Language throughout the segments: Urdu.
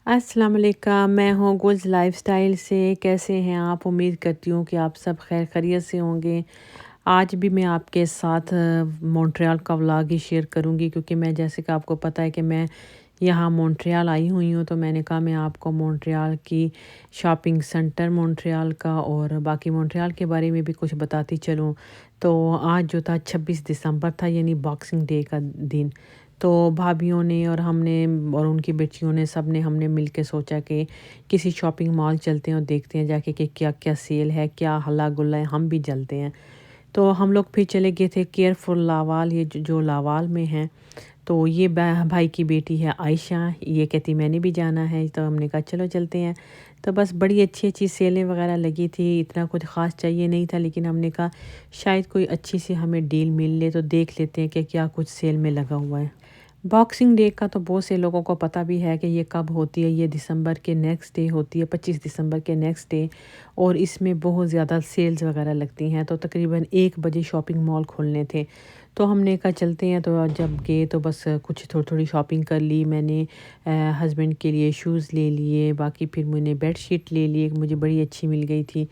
السلام علیکم، میں ہوں گلز لائف سٹائل سے۔ کیسے ہیں آپ؟ امید کرتی ہوں کہ آپ سب خیر خیریت سے ہوں گے۔ آج بھی میں آپ کے ساتھ مونٹریال کا ولاگ ہی شیئر کروں گی، کیونکہ میں جیسے کہ آپ کو پتہ ہے کہ میں یہاں مونٹریال آئی ہوئی ہوں، تو میں نے کہا میں آپ کو مونٹریال کی شاپنگ سینٹر مونٹریال کا اور باقی مونٹریال کے بارے میں بھی کچھ بتاتی چلوں۔ تو آج جو تھا 26 دسمبر تھا، یعنی باکسنگ ڈے کا دن۔ تو بھابھیوں نے اور ہم نے اور ان کی بیٹیوں نے سب نے ہم نے مل کے سوچا کہ کسی شاپنگ مال چلتے ہیں اور دیکھتے ہیں جا کے کہ کیا کیا سیل ہے، کیا ہلا گلا ہے، ہم بھی چلتے ہیں۔ تو ہم لوگ پھر چلے گئے تھے کیئرفل لاوال، یہ جو لاوال میں ہیں۔ تو یہ بھائی کی بیٹی ہے عائشہ، یہ کہتی میں نے بھی جانا ہے، تو ہم نے کہا چلو چلتے ہیں۔ تو بس بڑی اچھی اچھی سیلیں وغیرہ لگی تھی، اتنا کچھ خاص چاہیے نہیں تھا، لیکن ہم نے کہا شاید کوئی اچھی سی ہمیں ڈیل مل لے تو دیکھ لیتے ہیں کہ کیا کچھ سیل میں لگا ہوا ہے۔ باکسنگ ڈے کا تو بہت سے لوگوں کو پتہ بھی ہے کہ یہ کب ہوتی ہے، یہ دسمبر کے نیکسٹ ڈے ہوتی ہے، 25 دسمبر کے نیکسٹ ڈے، اور اس میں بہت زیادہ سیلز وغیرہ لگتی ہیں۔ تو تقریباً 1 بجے شاپنگ مال کھولنے تھے، تو ہم نے کہا چلتے ہیں۔ تو جب گئے تو بس کچھ تھوڑی تھوڑی شاپنگ کر لی میں نے، ہسبینڈ کے لیے شوز لے لیے، باقی پھر میں نے بیڈ شیٹ لے لی، مجھے بڑی اچھی مل گئی تھی۔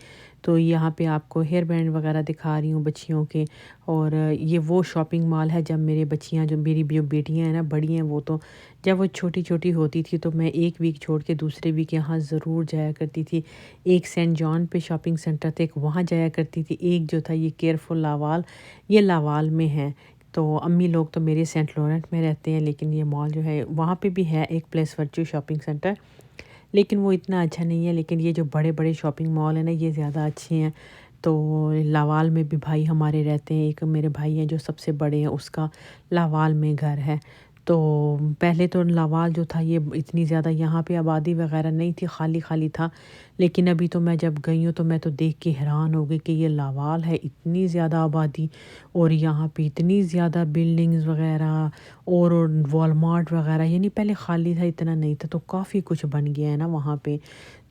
تو یہاں پہ آپ کو ہیئر بینڈ وغیرہ دکھا رہی ہوں بچیوں کے، اور یہ وہ شاپنگ مال ہے جب میری بچیاں جو میری بیٹیاں ہیں نا بڑی ہیں، وہ تو جب وہ چھوٹی چھوٹی ہوتی تھی تو میں ایک ویک چھوڑ کے دوسرے ویک یہاں ضرور جایا کرتی تھی۔ ایک سینٹ جان پہ شاپنگ سینٹر تھا، ایک وہاں جایا کرتی تھی، ایک جو تھا یہ کیئرفل لاوال، یہ لاوال میں ہے۔ تو امی لوگ تو میرے سینٹ لورنٹ میں رہتے ہیں، لیکن یہ مال جو ہے وہاں پہ بھی ہے ایک پلیس ورچو شاپنگ سینٹر، لیکن وہ اتنا اچھا نہیں ہے۔ لیکن یہ جو بڑے بڑے شاپنگ مال ہیں نا یہ زیادہ اچھے ہیں۔ تو لاوال میں بھی بھائی ہمارے رہتے ہیں، ایک میرے بھائی ہیں جو سب سے بڑے ہیں، اس کا لاوال میں گھر ہے۔ تو پہلے تو لاوال جو تھا یہ اتنی زیادہ یہاں پہ آبادی وغیرہ نہیں تھی، خالی خالی تھا، لیکن ابھی تو میں جب گئی ہوں تو میں تو دیکھ کے حیران ہو گئی کہ یہ لاوال ہے، اتنی زیادہ آبادی، اور یہاں پہ اتنی زیادہ بلڈنگز وغیرہ اور والمارٹ وغیرہ، یعنی پہلے خالی تھا اتنا نہیں تھا، تو کافی کچھ بن گیا ہے نا وہاں پہ۔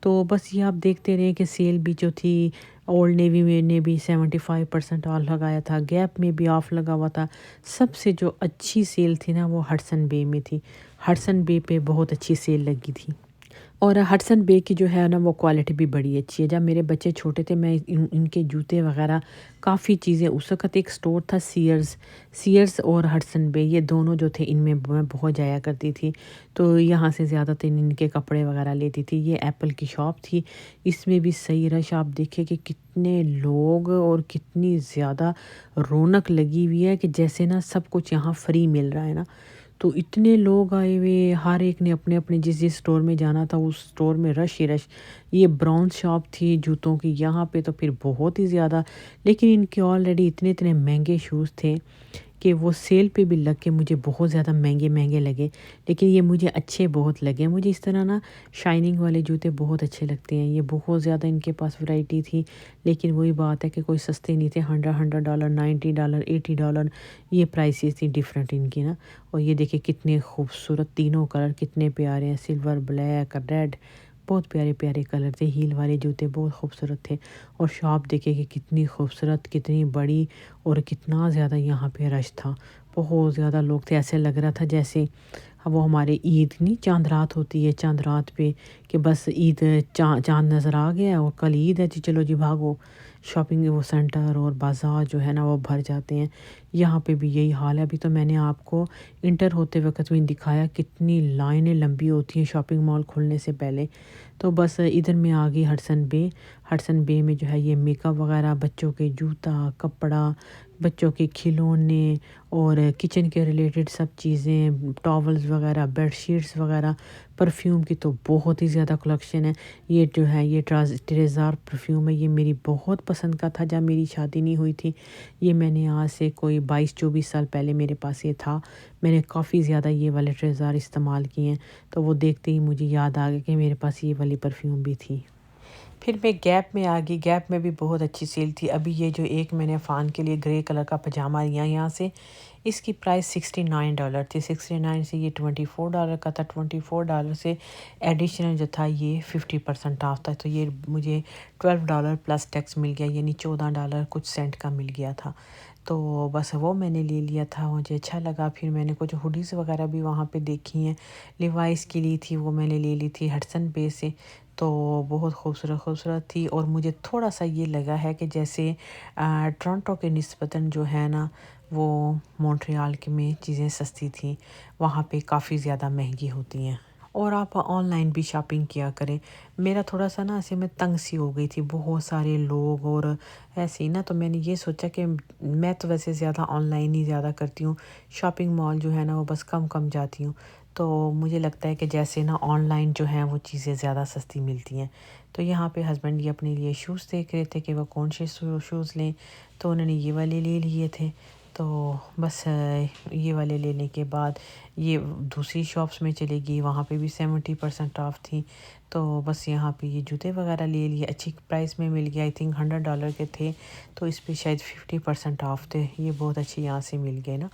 تو بس یہ آپ دیکھتے رہیں کہ سیل بھی جو تھی، اولڈ نیوی میں نے بھی 75% آف لگایا تھا، گیپ میں بھی آف لگا ہوا تھا۔ سب سے جو اچھی سیل تھی نا وہ ہڈسن بے میں تھی، ہڈسن بے پہ بہت اچھی سیل لگی تھی۔ اور ہڈسن بے کی جو ہے نا وہ کوالٹی بھی بڑی اچھی ہے۔ جب میرے بچے چھوٹے تھے میں ان کے جوتے وغیرہ کافی چیزیں، اس وقت ایک سٹور تھا سیئرز اور ہڈسن بے، یہ دونوں جو تھے ان میں میں بہت جایا کرتی تھی۔ تو یہاں سے زیادہ تر ان کے کپڑے وغیرہ لیتی تھی۔ یہ ایپل کی شاپ تھی، اس میں بھی صحیح رش، آپ دیکھیں کہ کتنے لوگ اور کتنی زیادہ رونق لگی ہوئی ہے، کہ جیسے نا سب کچھ یہاں فری مل رہا ہے نا۔ تو اتنے لوگ آئے ہوئے، ہر ایک نے اپنے اپنے جس سٹور میں جانا تھا اس سٹور میں رش ہی رش۔ یہ براؤن شاپ تھی جوتوں کی، یہاں پہ تو پھر بہت ہی زیادہ، لیکن ان کے آلریڈی اتنے اتنے مہنگے شوز تھے کہ وہ سیل پہ بھی لگ کے مجھے بہت زیادہ مہنگے مہنگے لگے، لیکن یہ مجھے اچھے بہت لگے۔ مجھے اس طرح نا شائننگ والے جوتے بہت اچھے لگتے ہیں، یہ بہت زیادہ ان کے پاس ورائٹی تھی، لیکن وہی بات ہے کہ کوئی سستے نہیں تھے، $100 $90 $80، یہ پرائسز تھی ڈیفرنٹ ان کی نا۔ اور یہ دیکھیں کتنے خوبصورت تینوں کلر کتنے پیارے ہیں، سلور، بلیک اور ریڈ، بہت پیارے پیارے کلر تھے۔ ہیل والے جوتے بہت خوبصورت تھے، اور شاپ دیکھے کہ کتنی خوبصورت، کتنی بڑی، اور کتنا زیادہ یہاں پہ رش تھا، بہت زیادہ لوگ تھے۔ ایسے لگ رہا تھا جیسے وہ ہمارے عید نہیں چاند رات ہوتی ہے، چاند رات پہ کہ بس عید چاند نظر آ گیا اور کل عید ہے، جی چلو جی بھاگو شاپنگ، وہ سینٹر اور بازار جو ہے نا وہ بھر جاتے ہیں۔ یہاں پہ بھی یہی حال ہے۔ ابھی تو میں نے آپ کو انٹر ہوتے وقت بھی دکھایا کتنی لائنیں لمبی ہوتی ہیں شاپنگ مال کھلنے سے پہلے۔ تو بس ادھر میں آ گئی ہڈسن بے میں جو ہے یہ میک اپ وغیرہ، بچوں کے جوتا، کپڑا، بچوں کے کھلونے اور کچن کے ریلیٹڈ سب چیزیں، ٹاولز وغیرہ، بیڈ شیٹس وغیرہ، پرفیوم کی تو بہت ہی زیادہ کلیکشن ہے۔ یہ جو ہے یہ ٹریزار پرفیوم ہے، یہ میری بہت پسند کا تھا جب میری شادی نہیں ہوئی تھی۔ یہ میں نے آج سے کوئی 22-24 سال پہلے میرے پاس یہ تھا، میں نے کافی زیادہ یہ والے ٹریزار استعمال کیے ہیں، تو وہ دیکھتے ہی مجھے یاد آ گیا کہ میرے پاس یہ والی پرفیوم بھی تھی۔ پھر میں گیپ میں آ گئی، گیپ میں بھی بہت اچھی سیل تھی۔ ابھی یہ جو ایک میں نے فان کے لیے گرے کلر کا پجامہ لیا یہاں سے، اس کی پرائس $69 تھی، 69 سے یہ $24 کا تھا، $24 سے ایڈیشنل جو تھا یہ 50% آف تھا، تو یہ مجھے $12 پلس ٹیکس مل گیا، یعنی $14 کچھ سینٹ کا مل گیا تھا۔ تو بس وہ میں نے لے لیا تھا، مجھے اچھا لگا۔ پھر میں نے کچھ ہوڈیز وغیرہ بھی وہاں پہ دیکھی ہیں، لیوائس کی لی تھی، وہ میں نے لے لی تھی ہڈسن بے سے، تو بہت خوبصورت تھی۔ اور مجھے تھوڑا سا یہ لگا ہے کہ جیسے ٹورنٹو کے نسبتاً جو ہے نا وہ مونٹریال کے میں چیزیں سستی تھیں، وہاں پہ کافی زیادہ مہنگی ہوتی ہیں۔ اور آپ آن لائن بھی شاپنگ کیا کریں۔ میرا تھوڑا سا نا ایسے میں تنگ سی ہو گئی تھی، بہت سارے لوگ اور ایسے ہی نا، تو میں نے یہ سوچا کہ میں تو ویسے زیادہ آن لائن ہی زیادہ کرتی ہوں، شاپنگ مال جو ہے نا وہ بس کم جاتی ہوں، تو مجھے لگتا ہے کہ جیسے نا آن لائن جو ہیں وہ چیزیں زیادہ سستی ملتی ہیں۔ تو یہاں پہ ہسبینڈ یہ اپنے لیے شوز دیکھ رہے تھے کہ وہ کون سے شوز لیں، تو انہوں نے یہ والے لے لیے تھے۔ تو بس یہ والے لینے کے بعد یہ دوسری شاپس میں چلے گئی، وہاں پہ بھی 70% آف تھی، تو بس یہاں پہ یہ جوتے وغیرہ لے لیے، اچھی پرائس میں مل گیا، آئی تھنک $100 کے تھے، تو اس پہ شاید 50% آف تھے، یہ بہت اچھی یہاں سے مل گئے نا۔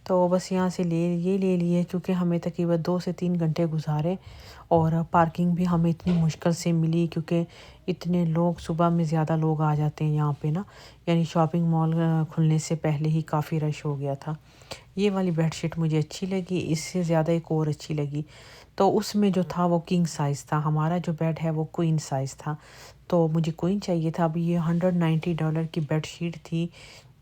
تو بس یہاں سے یہ لے لیے، چونکہ ہمیں تقریباً 2 سے 3 گھنٹے گزارے، اور پارکنگ بھی ہمیں اتنی مشکل سے ملی، کیونکہ اتنے لوگ صبح میں زیادہ لوگ آ جاتے ہیں یہاں پہ نا، یعنی شاپنگ مال کھلنے سے پہلے ہی کافی رش ہو گیا تھا۔ یہ والی بیڈ شیٹ مجھے اچھی لگی، اس سے زیادہ ایک اور اچھی لگی، تو اس میں جو تھا وہ کنگ سائز تھا، ہمارا جو بیڈ ہے وہ کوئین سائز تھا، تو مجھے کوئین چاہیے تھا۔ ابھی یہ $190 کی بیڈ شیٹ تھی،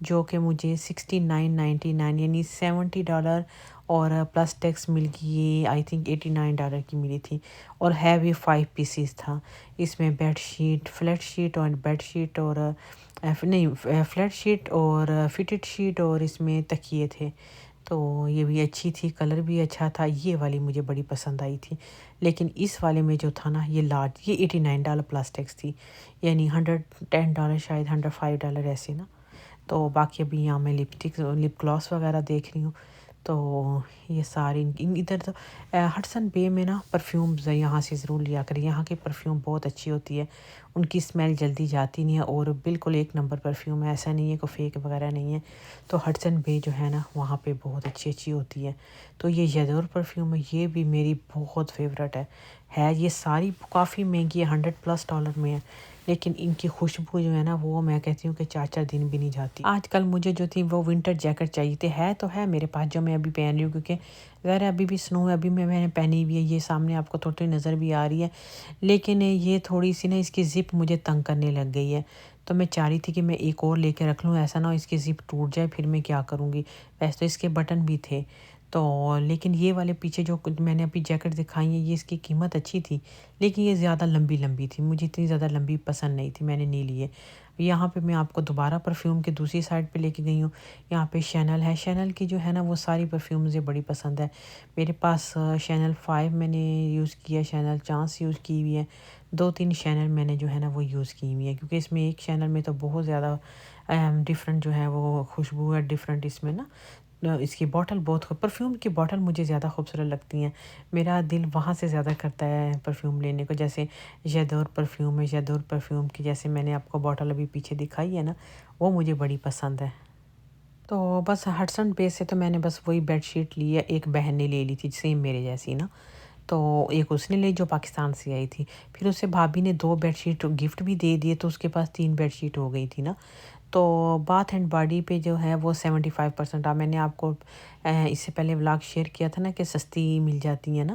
جو کہ مجھے $69.99 یعنی $70 اور پلس ٹیکس مل گئی، آئی تھنک $89 کی ملی تھی، اور ہے بھی 5 پیسز تھا۔ اس میں بیڈ شیٹ، فلیٹ شیٹ اور بیڈ شیٹ، اور نہیں فلیٹ شیٹ اور فٹڈ شیٹ، اور اس میں تکیے تھے، تو یہ بھی اچھی تھی، کلر بھی اچھا تھا، یہ والی مجھے بڑی پسند آئی تھی۔ لیکن اس والے میں جو تھا نا یہ لارج، یہ $89 پلس ٹیکس تھی، یعنی $110 شاید $105 ایسے نا۔ تو باقی ابھی یہاں میں لپ گلاس وغیرہ دیکھ رہی ہوں، تو یہ ساری ادھر تو ہڈسن بے میں نا پرفیومز یہاں سے ضرور لیا کریں، یہاں کی پرفیوم بہت اچھی ہوتی ہے، ان کی اسمیل جلدی جاتی نہیں ہے، اور بالکل ایک نمبر پرفیوم ہے، ایسا نہیں ہے کہ فیک وغیرہ نہیں ہے۔ تو ہڈسن بے جو ہے نا وہاں پہ بہت اچھی ہوتی ہے۔ تو یہ یادور پرفیوم ہے، یہ بھی میری بہت فیوریٹ ہے، یہ ساری کافی مہنگی ہے، $100+ میں ہے، لیکن ان کی خوشبو جو ہے نا وہ میں کہتی ہوں کہ 4 دن بھی نہیں جاتی۔ آج کل مجھے جو تھی وہ ونٹر جیکٹ چاہیے تھی، ہے تو ہے میرے پاس جو میں ابھی پہن رہی ہوں، کیونکہ ظاہر ہے ابھی بھی سنو ہے، ابھی میں نے پہنی ہوئی ہے، یہ سامنے آپ کو تھوڑی نظر بھی آ رہی ہے، لیکن یہ تھوڑی سی نا اس کی زپ مجھے تنگ کرنے لگ گئی ہے، تو میں چاہ رہی تھی کہ میں ایک اور لے کے رکھ لوں، ایسا نہ ہو اس کی زپ ٹوٹ جائے، پھر میں کیا کروں گی۔ ویسے تو اس کے بٹن بھی تھے، تو لیکن یہ والے پیچھے جو میں نے ابھی جیکٹ دکھائی ہیں، یہ اس کی قیمت اچھی تھی، لیکن یہ زیادہ لمبی تھی، مجھے اتنی زیادہ لمبی پسند نہیں تھی، میں نے نہیں لیے۔ یہاں پہ میں آپ کو دوبارہ پرفیوم کے دوسری سائڈ پہ لے کے گئی ہوں، یہاں پہ شینل ہے، شینل کی جو ہے نا وہ ساری پرفیوم مجھے بڑی پسند ہے، میرے پاس شینل 5 میں نے یوز کیا، شینل چانس یوز کی ہوئی ہے، 2-3 شینل میں نے جو ہے نا وہ یوز کی ہوئی ہے، کیونکہ اس میں ایک شینل میں تو بہت زیادہ ڈفرینٹ جو ہے وہ خوشبو ہے، ڈفرینٹ اس میں نا، اس کی باٹل بہت پرفیوم کی باٹل مجھے زیادہ خوبصورت لگتی ہیں، میرا دل وہاں سے زیادہ کرتا ہے پرفیوم لینے کو، جیسے یادور پرفیوم ہے، یادور پرفیوم کی جیسے میں نے آپ کو باٹل ابھی پیچھے دکھائی ہے نا، وہ مجھے بڑی پسند ہے۔ تو بس ہڈسن بے سے تو میں نے بس وہی بیڈ شیٹ لی ہے، ایک بہن نے لے لی تھی سیم میرے جیسی نا، تو ایک اس نے لی جو پاکستان سے آئی تھی، پھر اسے بھابھی نے 2 بیڈ شیٹ گفٹ بھی دے دیے، تو اس کے پاس 3 بیڈ شیٹ ہو گئی تھی نا۔ تو باتھ اینڈ باڈی پہ جو ہے وہ 75% میں نے آپ کو اس سے پہلے ولاگ شیئر کیا تھا نا کہ سستی مل جاتی ہیں نا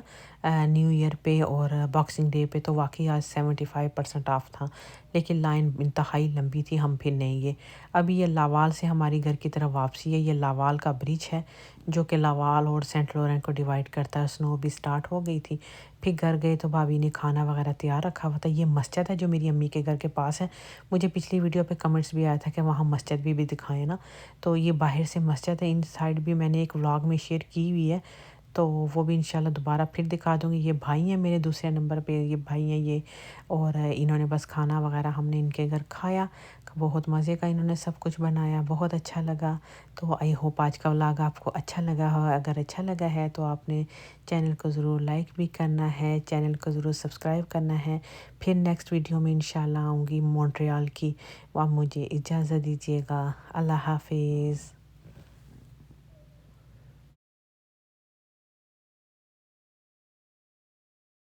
نیو ایئر پہ اور باکسنگ ڈے پہ، تو واقعی آج 75% آف تھا، لیکن لائن انتہائی لمبی تھی، ہم پھر نہیں گئے۔ ابھی یہ لاوال سے ہماری گھر کی طرف واپسی ہے، یہ لاوال کا برج ہے جو کہ لاوال اور سینٹ لورن کو ڈیوائڈ کرتا ہے، سنو بھی سٹارٹ ہو گئی تھی، پھر گھر گئے تو بھابھی نے کھانا وغیرہ تیار رکھا ہوا تھا۔ یہ مسجد ہے جو میری امی کے گھر کے پاس ہے، مجھے پچھلی ویڈیو پہ کمنٹس بھی آیا تھا کہ وہاں مسجد بھی دکھائیں نا، تو یہ باہر سے مسجد ہے، ان سائڈ بھی میں نے ایک ولاگ میں شیئر کی ہوئی ہے، تو وہ بھی انشاءاللہ دوبارہ پھر دکھا دوں گی۔ یہ بھائی ہیں میرے دوسرے نمبر پہ، یہ بھائی ہیں یہ، اور انہوں نے بس کھانا وغیرہ ہم نے ان کے گھر کھایا، بہت مزے کا انہوں نے سب کچھ بنایا، بہت اچھا لگا۔ تو آئی ہوپ آج کا ولاگ آپ کو اچھا لگا ہو، اگر اچھا لگا ہے تو آپ نے چینل کو ضرور لائک بھی کرنا ہے، چینل کو ضرور سبسکرائب کرنا ہے۔ پھر نیکسٹ ویڈیو میں انشاءاللہ آؤں گی مونٹریال کی، آپ مجھے اجازت دیجیے گا، اللہ حافظ۔